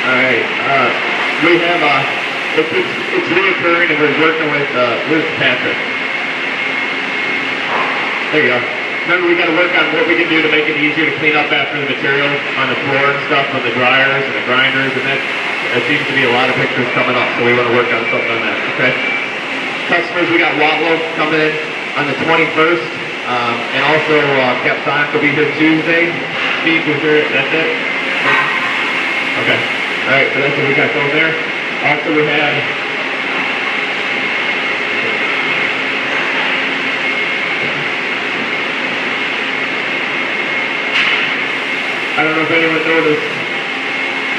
All right. We have it's reoccurring, and we're working with Liz Patrick. There you go. Remember, we got to work on what we can do to make it easier to clean up after the material on the floor and stuff with the dryers and the grinders, and that seems to be a lot of pictures coming up, so we want to work on something on that, okay? Customers, we got Watlow coming in on the 21st, and also Capsonic will be here Tuesday. Steve was here, that's it? Okay. All right, so that's what we got going there. Also, we had I don't know if anyone noticed.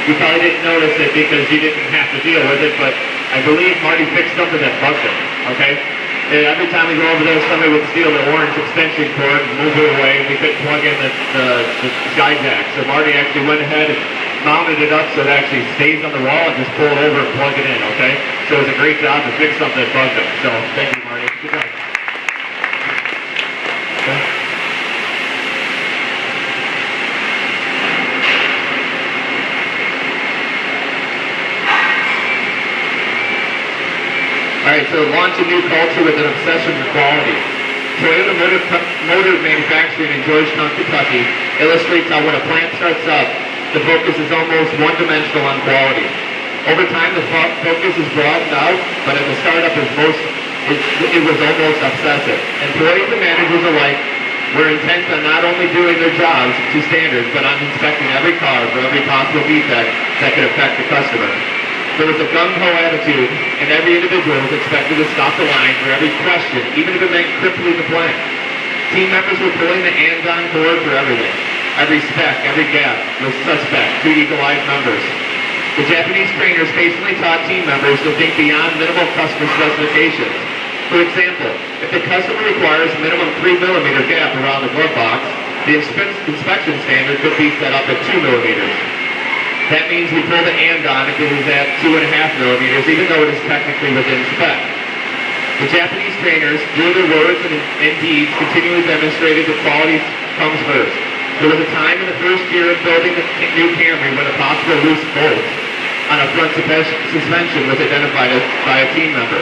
You probably didn't notice it because you didn't have to deal with it, but I believe Marty fixed something that bugged him, okay? And every time we go over there, somebody would steal the orange extension cord and move it away, and we couldn't plug in the sky jack. So Marty actually went ahead and mounted it up so it actually stays on the wall and just pull it over and plug it in, okay? So it was a great job to fix something that bugged him. So thank you, Marty. Good job. Okay. All right, so launch a new culture with an obsession for quality. Toyota Motor Manufacturing in Georgetown, Kentucky illustrates how when a plant starts up, the focus is almost one-dimensional on quality. Over time, the focus is broadened out, but at the startup, it was almost obsessive. Employees and managers alike were intent on not only doing their jobs to standards, but on inspecting every car for every possible defect that could affect the customer. There was a gung-ho attitude, and every individual was expected to stop the line for every question, even if it meant crippling the plant. Team members were pulling the Andon board for everything. Every spec, every gap was suspect to eagle-eyed members. The Japanese trainers patiently taught team members to think beyond minimal customer specifications. For example, if the customer requires minimum 3mm gap around the glove box, the inspection standard could be set up at 2 millimeters. That means we pull the Andon if it is at 2.5 millimeters, even though it is technically within spec. The Japanese trainers, through their words and deeds, continually demonstrated that quality comes first. There was a time in the first year of building the new Camry when a possible loose bolt on a front suspension was identified by a team member.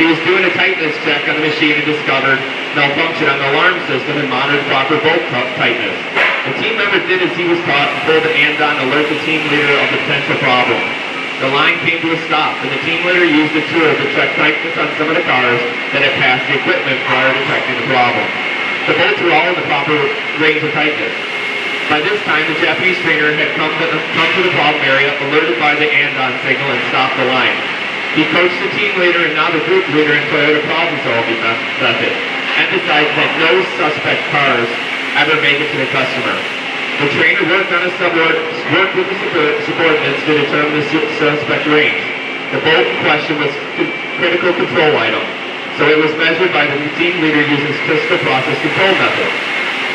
He was doing a tightness check on the machine and discovered malfunction on the alarm system and monitored proper bolt tightness. The team member did as he was taught and pulled the Andon to alert the team leader of the potential problem. The line came to a stop, and the team leader used a tool to check tightness on some of the cars that had passed the equipment prior to detecting the problem. The bolts were all in the proper range of tightness. By this time, the Japanese trainer had come to the problem area, alerted by the Andon signal, and stopped the line. He coached the team leader and now the group leader in Toyota problem-solving method, emphasizing that no suspect cars ever make it to the customer. The trainer worked with the subordinates to determine the suspect range. The bolt in question was critical control item, so it was measured by the team leader using statistical process control method.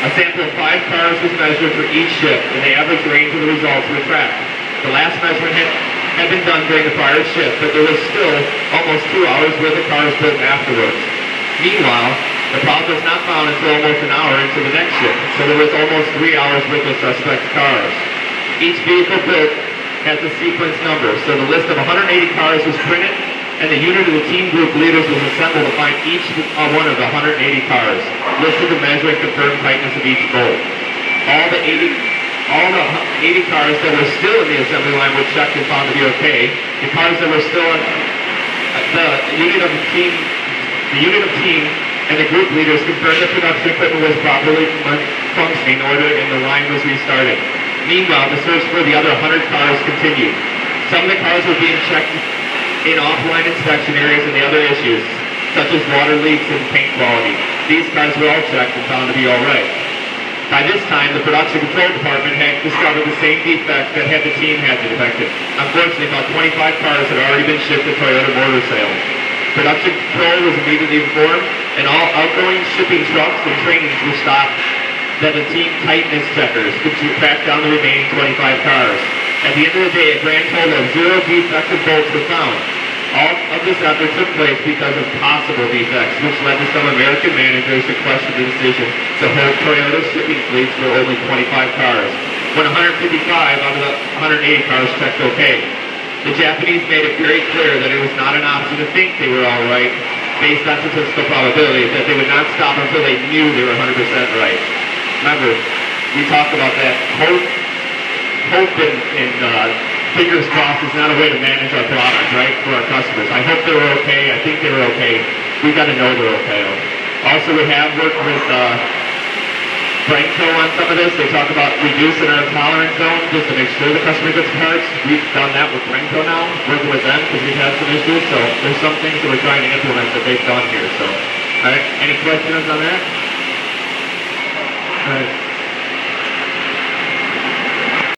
A sample of 5 cars was measured for each shift, and the average range of the results were tracked. The last measurement had been done during the prior shift, but there was still almost 2 hours worth of cars built afterwards. Meanwhile, the problem was not found until almost an hour into the next shift, so there was almost 3 hours worth of suspect cars. Each vehicle built has a sequence number, so the list of 180 cars was printed, and the unit of the team group leaders was assembled to find each one of the 180 cars, listed to measure and confirm tightness of each bolt. All the 80 cars that were still in the assembly line were checked and found to be okay. The cars that were still in the unit of team and the group leaders confirmed the production equipment was properly functioning in order and the line was restarted. Meanwhile, the search for the other 100 cars continued. Some of the cars were being checked in offline inspection areas and the other issues, such as water leaks and paint quality. These cars were all checked and found to be all right. By this time, the production control department had discovered the same defect that the team had detected. Unfortunately, about 25 cars had already been shipped to Toyota Motor Sales. Production control was immediately informed, and all outgoing shipping trucks and trains were stopped. Then the team tightness checkers could track down the remaining 25 cars. At the end of the day, a grand total of 0 defective bolts were found. All of this effort took place because of possible defects, which led to some American managers to question the decision to hold Toyota shipping fleets for only 25 cars. when 155 out of the 180 cars checked okay. The Japanese made it very clear that it was not an option to think they were all right based on statistical probability, that they would not stop until they knew they were 100% right. Remember, we talked about that. Hope and fingers crossed is not a way to manage our product, right, for our customers. I hope they were okay. I think they were okay. We've got to know they're okay. Also, we have worked with Bremco on some of this. They talk about reducing our tolerance zone just to make sure the customer gets parts. We've done that with Bremco now, working with them because we've had some issues. So there's some things that we're trying to implement that they've done here. So, all right, any questions on that? All right.